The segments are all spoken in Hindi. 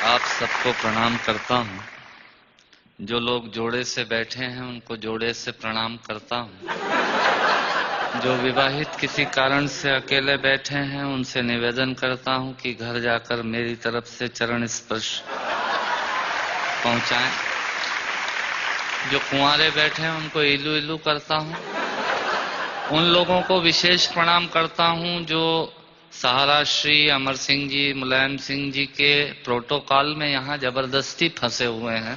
आप सबको प्रणाम करता हूँ। जो लोग जोड़े से बैठे हैं उनको जोड़े से प्रणाम करता हूँ। जो विवाहित किसी कारण से अकेले बैठे हैं उनसे निवेदन करता हूँ कि घर जाकर मेरी तरफ से चरण स्पर्श पहुँचाएं। जो कुंवारे बैठे हैं उनको इलू इलू करता हूँ। उन लोगों को विशेष प्रणाम करता हूँ जो सहारा श्री अमर सिंह जी, मुलायम सिंह जी के प्रोटोकॉल में यहाँ जबरदस्ती फंसे हुए हैं,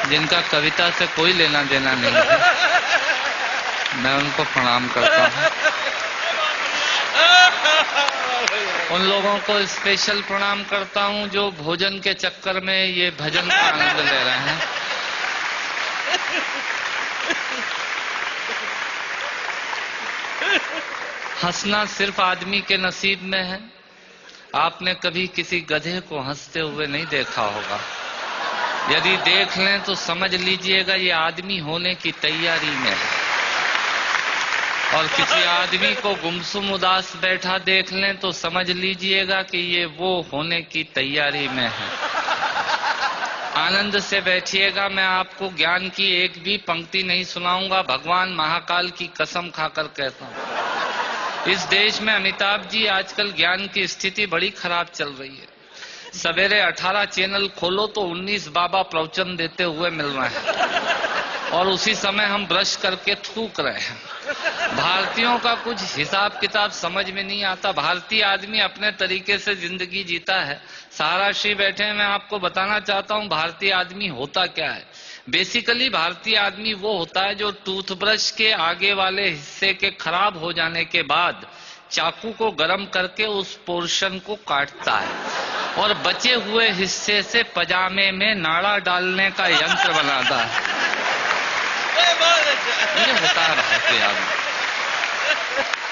जिनका कविता से कोई लेना देना नहीं है। मैं उनको प्रणाम करता हूँ। उन लोगों को स्पेशल प्रणाम करता हूँ जो भोजन के चक्कर में ये भजन का आनंद ले रहे हैं। हंसना सिर्फ आदमी के नसीब में है। आपने कभी किसी गधे को हंसते हुए नहीं देखा होगा। यदि देख लें तो समझ लीजिएगा ये आदमी होने की तैयारी में है। और किसी आदमी को गुमसुम उदास बैठा देख लें तो समझ लीजिएगा कि ये वो होने की तैयारी में है। आनंद से बैठिएगा। मैं आपको ज्ञान की एक भी पंक्ति नहीं सुनाऊंगा। भगवान महाकाल की कसम खाकर कहता हूं, इस देश में अमिताभ जी आजकल ज्ञान की स्थिति बड़ी खराब चल रही है। सवेरे 18 चैनल खोलो तो 19 बाबा प्रवचन देते हुए मिल रहे हैं और उसी समय हम ब्रश करके थूक रहे हैं। भारतीयों का कुछ हिसाब किताब समझ में नहीं आता। भारतीय आदमी अपने तरीके से जिंदगी जीता है। सहारा श्री बैठे हैं, मैं आपको बताना चाहता हूं भारतीय आदमी होता क्या है। बेसिकली भारतीय आदमी वो होता है जो टूथब्रश के आगे वाले हिस्से के खराब हो जाने के बाद चाकू को गर्म करके उस पोर्शन को काटता है और बचे हुए हिस्से से पजामे में नाड़ा डालने का यंत्र बनाता है। ये होता है भारतीय आदमी।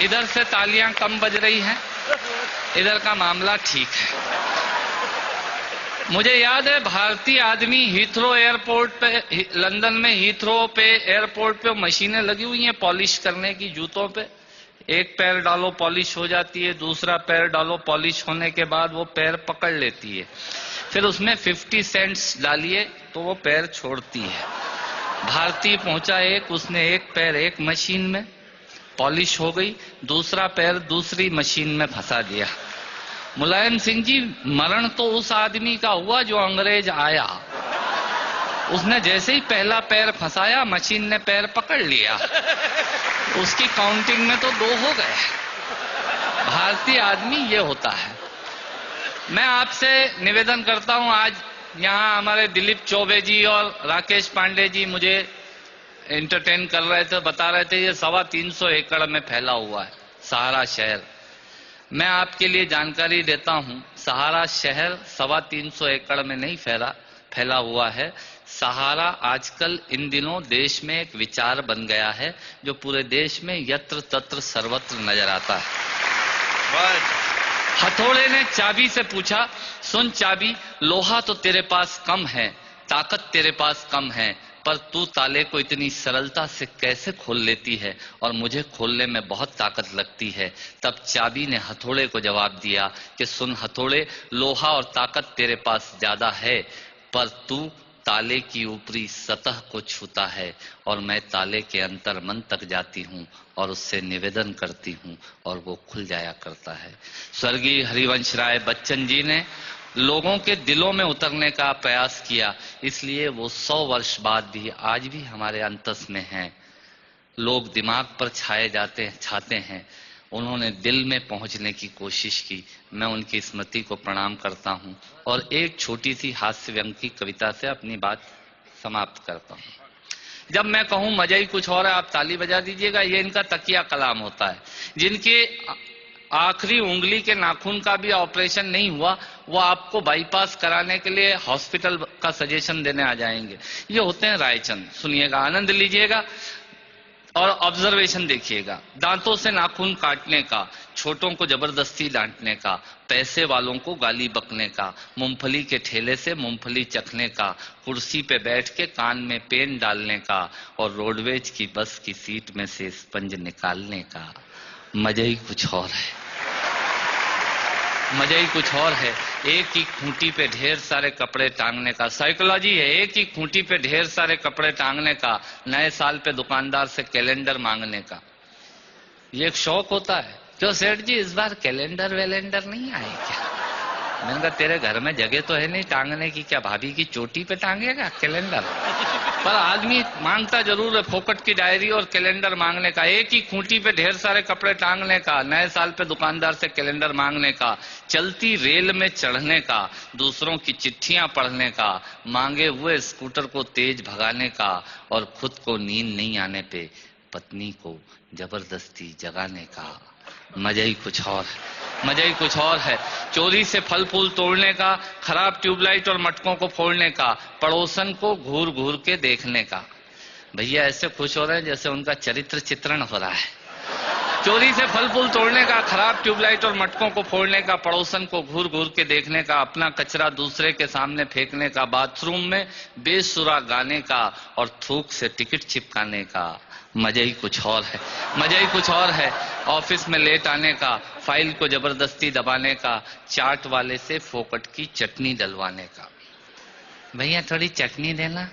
इधर से तालियां कम बज रही हैं, इधर का मामला ठीक है। मुझे याद है भारतीय आदमी हीथ्रो एयरपोर्ट पे, लंदन में हीथ्रो पे एयरपोर्ट पे मशीनें लगी हुई हैं पॉलिश करने की जूतों पे। एक पैर डालो पॉलिश हो जाती है, दूसरा पैर डालो पॉलिश होने के बाद वो पैर पकड़ लेती है, फिर उसमें 50 सेंट्स डालिए तो वो पैर छोड़ती है। भारतीय पहुंचा एक, उसने एक पैर एक मशीन में पॉलिश हो गई, दूसरा पैर दूसरी मशीन में फंसा दिया। मुलायम सिंह जी, मरण तो उस आदमी का हुआ जो अंग्रेज आया। उसने जैसे ही पहला पैर फंसाया मशीन ने पैर पकड़ लिया, उसकी काउंटिंग में तो 2 हो गए। भारतीय आदमी ये होता है। मैं आपसे निवेदन करता हूं, आज यहाँ हमारे दिलीप चौबे जी और राकेश पांडे जी मुझे एंटरटेन कर रहे थे, बता रहे थे ये 325 एकड़ में फैला हुआ है सहारा शहर। मैं आपके लिए जानकारी देता हूं, सहारा शहर 325 एकड़ में नहीं फैला हुआ है। सहारा आजकल इन दिनों देश में एक विचार बन गया है जो पूरे देश में यत्र तत्र सर्वत्र नजर आता है। हथौड़े ने चाबी से पूछा, सुन चाबी, लोहा तो तेरे पास कम है, ताकत तेरे पास कम है, पर तू ताले को इतनी सरलता से कैसे खोल लेती है और मुझे खोलने में बहुत ताकत लगती है। तब चाबी ने हथौड़े को जवाब दिया कि सुन हथौड़े, लोहा और ताकत तेरे पास ज्यादा है, पर तू ताले की ऊपरी सतह को छूता है और मैं ताले के अंतर मन तक जाती हूँ और उससे निवेदन करती हूँ और वो खुल जाया करता है। स्वर्गीय हरिवंश राय बच्चन जी ने लोगों के दिलों में उतरने का प्रयास किया, इसलिए वो 100 वर्ष बाद भी आज भी हमारे अंतस में हैं। लोग दिमाग पर छाते हैं, उन्होंने दिल में पहुंचने की कोशिश की। मैं उनकी स्मृति को प्रणाम करता हूं और एक छोटी सी हास्य व्यंग की कविता से अपनी बात समाप्त करता हूं। जब मैं कहूं मजा ही कुछ और है, आप ताली बजा दीजिएगा। ये इनका तकिया कलाम होता है। जिनके आखिरी उंगली के नाखून का भी ऑपरेशन नहीं हुआ, वो आपको बाईपास कराने के लिए हॉस्पिटल का सजेशन देने आ जाएंगे। ये होते हैं रायचंद। सुनिएगा, आनंद लीजिएगा और ऑब्जर्वेशन देखिएगा। दांतों से नाखून काटने का, छोटों को जबरदस्ती डांटने का, पैसे वालों को गाली बकने का, मूंगफली के ठेले से मूंगफली चखने का, कुर्सी पे बैठ के कान में पेन डालने का और रोडवेज की बस की सीट में से स्पंज निकालने का। मजा ही कुछ और है, मजा ही कुछ और है। एक ही खूंटी पे ढेर सारे कपड़े टांगने का। साइकोलॉजी है, एक ही खूंटी पे ढेर सारे कपड़े टांगने का, नए साल पे दुकानदार से कैलेंडर मांगने का। ये एक शौक होता है। क्यों सेठ जी इस बार कैलेंडर वैलेंडर नहीं आए क्या? मैंने कहा तेरे घर में जगह तो है नहीं टांगने की, क्या भाभी की चोटी पे टांगेगा कैलेंडर? पर आदमी मांगता जरूर है, फोकट की डायरी और कैलेंडर मांगने का, एक ही खूंटी पे ढेर सारे कपड़े टांगने का, नए साल पे दुकानदार से कैलेंडर मांगने का, चलती रेल में चढ़ने का, दूसरों की चिट्ठियां पढ़ने का, मांगे हुए स्कूटर को तेज भगाने का, और खुद को नींद नहीं आने पे पत्नी को जबरदस्ती जगाने का। मजा ही कुछ और है, मजा ही कुछ और है। चोरी से फल फूल तोड़ने का, खराब ट्यूबलाइट और मटकों को फोड़ने का, पड़ोसन को घूर घूर के देखने का। भैया ऐसे खुश हो रहे हैं जैसे उनका चरित्र चित्रण हो रहा है। चोरी से फल फूल तोड़ने का, खराब ट्यूबलाइट और मटकों को फोड़ने का, पड़ोसन को घूर घूर के देखने का, अपना कचरा दूसरे के सामने फेंकने का, बाथरूम में बेसुरा गाने का और थूक से टिकट चिपकाने का। मजा ही कुछ और है, मजा ही कुछ और है। ऑफिस में लेट आने का, फाइल को जबरदस्ती दबाने का, चाट वाले से फोकट की चटनी डलवाने का। भैया थोड़ी चटनी देना।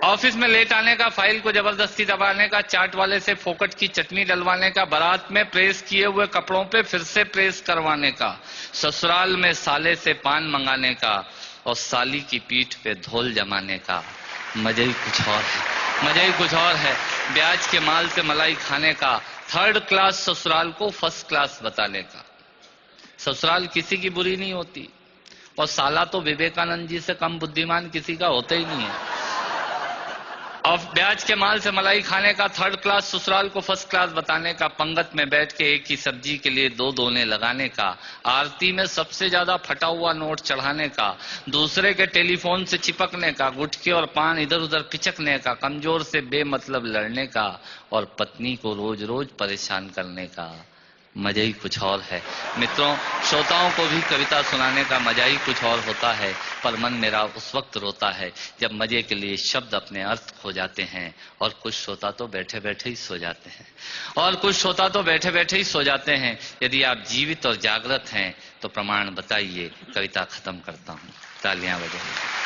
ऑफिस में लेट आने का, फाइल को जबरदस्ती दबाने का, चाट वाले से फोकट की चटनी डलवाने का, बारात में प्रेस किए हुए कपड़ों पे फिर से प्रेस करवाने का, ससुराल में साले से पान मंगाने का और साली की पीठ पे धोल जमाने का। मजा ही कुछ और है, मजा ही कुछ और है। ब्याज के माल से मलाई खाने का, थर्ड क्लास ससुराल को फर्स्ट क्लास बताने का। ससुराल किसी की बुरी नहीं होती, और साला तो विवेकानंद जी से कम बुद्धिमान किसी का होता ही नहीं है। और ब्याज के माल से मलाई खाने का, थर्ड क्लास ससुराल को फर्स्ट क्लास बताने का, पंगत में बैठ के एक ही सब्जी के लिए दो दोने लगाने का, आरती में सबसे ज्यादा फटा हुआ नोट चढ़ाने का, दूसरे के टेलीफोन से चिपकने का, गुटके और पान इधर उधर पिचकने का, कमजोर से बेमतलब लड़ने का और पत्नी को रोज रोज परेशान करने का। मजा ही कुछ और है। मित्रों, श्रोताओं को भी कविता सुनाने का मजा ही कुछ और होता है, पर मन मेरा उस वक्त रोता है जब मजे के लिए शब्द अपने अर्थ खो जाते हैं, और कुछ श्रोता तो बैठे बैठे ही सो जाते हैं, और कुछ श्रोता तो बैठे बैठे ही सो जाते हैं। यदि आप जीवित और जागृत हैं तो प्रमाण बताइए। कविता खत्म करता हूँ, तालियां बजाइए।